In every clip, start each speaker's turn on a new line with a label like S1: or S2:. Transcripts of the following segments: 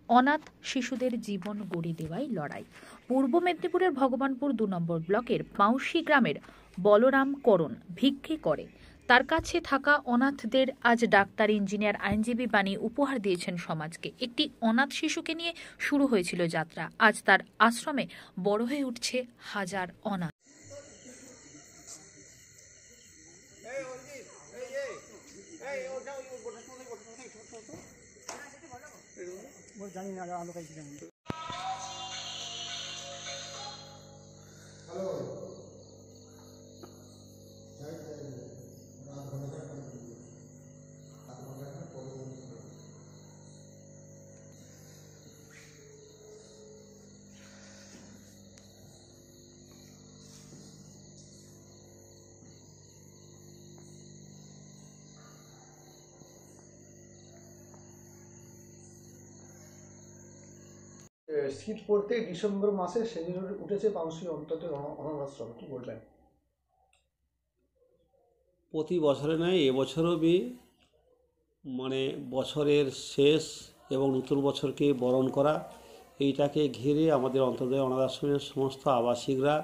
S1: অনাথ শিশুদের জীবন গড়ে দেওয়াই লড়াই। পূর্ব মেদিনীপুরের ভগবানপুর ২ নম্বর ব্লকের পাউশি গ্রামের বলরাম করণ ভিক্ষে করে। তার কাছে থাকা অনাথদের আজ ডাক্তার, ইঞ্জিনিয়ার, আইনজীবী বানিয়ে উপহার দিয়েছেন সমাজকে। একটি অনাথ শিশুকে নিয়ে শুরু হয়েছিল যাত্রা। আজ তার আশ্রমে বড় হয়ে উঠছে হাজার অনাথ।
S2: জানি না আলো কাজ জানি।
S3: শীত পড়তে ডিসেম্বর মাসে সেদিন উঠেছে পাউশি অন্তত অনাথ আশ্রম, কি বলবেন?
S4: প্রতি বছরে নয়, এবছরও বছরের শেষ এবং নতুন বছরকে বরণ করা, এইটাকে ঘিরে আমাদের অন্তর্দয় অনাথ আশ্রমের সমস্ত আবাসিকরা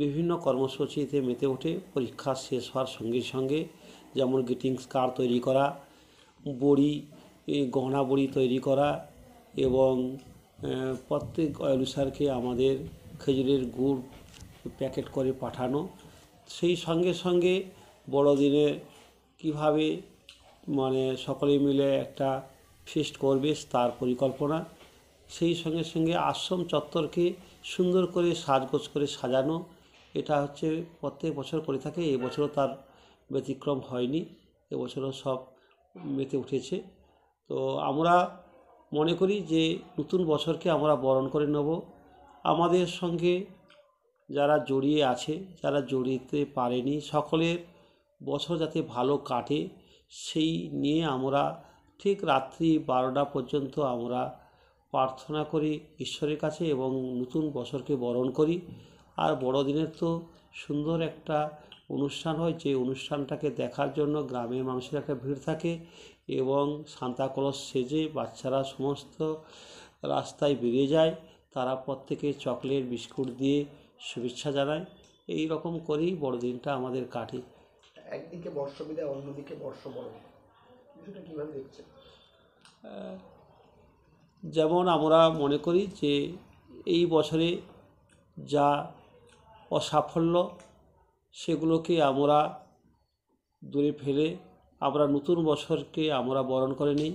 S4: বিভিন্ন কর্মসূচিতে মেতে ওঠে। পরীক্ষা শেষ হওয়ার সঙ্গে সঙ্গে যেমন গ্রিটিংস কার্ড তৈরি করা, বড়ি, গহনা বড়ি তৈরি করা এবং প্রত্যেক অনুসারকে আমাদের খেজুরের গুড় প্যাকেট করে পাঠানো। সেই সঙ্গে সঙ্গে বড়দিনে কীভাবে সকলে মিলে একটা ফিস্ট করবে তার পরিকল্পনা। সেই সঙ্গে সঙ্গে আশ্রম চত্বরকে সুন্দর করে সাজগোজ করে সাজানো, এটা হচ্ছে প্রত্যেক বছর করে থাকে। এবছরও তার ব্যতিক্রম হয়নি, এবছরও সব মেতে উঠেছে। তো আমরা মনে করি যে নতুন বছরকে আমরা বরণ করে নেব। আমাদের সঙ্গে যারা জড়িয়ে আছে, যারা জড়িতে পারেনি, সকলের বছর যাতে ভালো কাটে সেই নিয়ে আমরা ঠিক রাত্রি 12টা পর্যন্ত আমরা প্রার্থনা করি ঈশ্বরের কাছে এবং নতুন বছরকে বরণ করি। আর বড়দিনের তো সুন্দর একটা অনুষ্ঠান হয়, যে অনুষ্ঠানটাকে দেখার জন্য গ্রামের মানুষের একটা ভিড় থাকে এবং সান্তা ক্লজ সেজে বাচ্চারা সমস্ত রাস্তায় বেরিয়ে যায়। তারা প্রত্যেকে চকলেট বিস্কুট দিয়ে শুভেচ্ছা জানায়। এই রকম করেই বড়দিনটা আমাদের কাটে।
S3: একদিকে বর্ষ বিদায়, অন্যদিকে বর্ষবরণ, বিষয়টা কীভাবে দেখছেন?
S4: যেমন আমরা মনে করি যে এই বছরে যা অসাফল্য সেগুলোকে আমরা দূরে ফেলে আমরা নতুন বছরকে আমরা বরণ করে নিই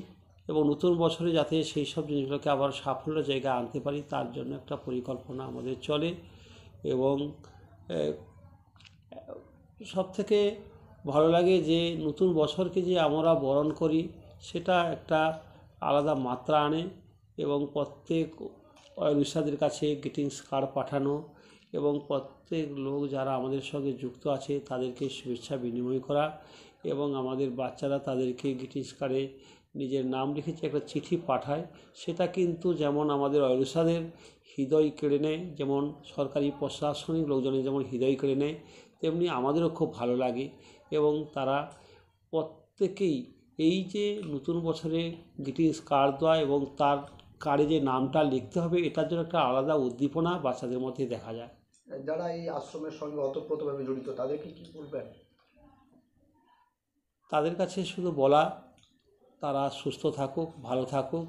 S4: এবং নতুন বছরে যাতে সেই সব জিনিসগুলোকে আবার সাফল্য জায়গায় আনতে পারি তার জন্য একটা পরিকল্পনা আমাদের চলে। এবং সবথেকে ভালো লাগে যে নতুন বছরকে যে আমরা বরণ করি সেটা একটা আলাদা মাত্রা আনে এবং প্রত্যেক অনুষ্ঠাদের কাছে গ্রিটিংস কার্ড পাঠানো এবং প্রত্যেক লোক যারা আমাদের সঙ্গে যুক্ত আছে তাদেরকে শুভেচ্ছা বিনিময় করা এবং আমাদের বাচ্চারা তাদেরকে গ্রিটিংস কার্ডে নিজের নাম লিখেছে একটা চিঠি পাঠায়, সেটা কিন্তু যেমন আমাদের অনুষ্ঠাদের হৃদয় কেড়ে নেয়, যেমন সরকারি প্রশাসনিক লোকজনের যেমন হৃদয় কেড়ে নেয়, তেমনি আমাদেরও খুব ভালো লাগে। এবং তারা প্রত্যেকেই এই যে নতুন বছরে গ্রিটিংস কার্ড দেওয়া এবং তার কার্ডে যে নামটা লিখতে হবে এটার জন্য একটা আলাদা উদ্দীপনা বাচ্চাদের মধ্যে দেখা যায়।
S3: যারা এই আশ্রমের সঙ্গে ওতপ্রোতভাবে জড়িত তাদেরকে কি বলবেন?
S4: তাদের কাছে শুধু বলা, তারা সুস্থ থাকুক, ভালো থাকুক।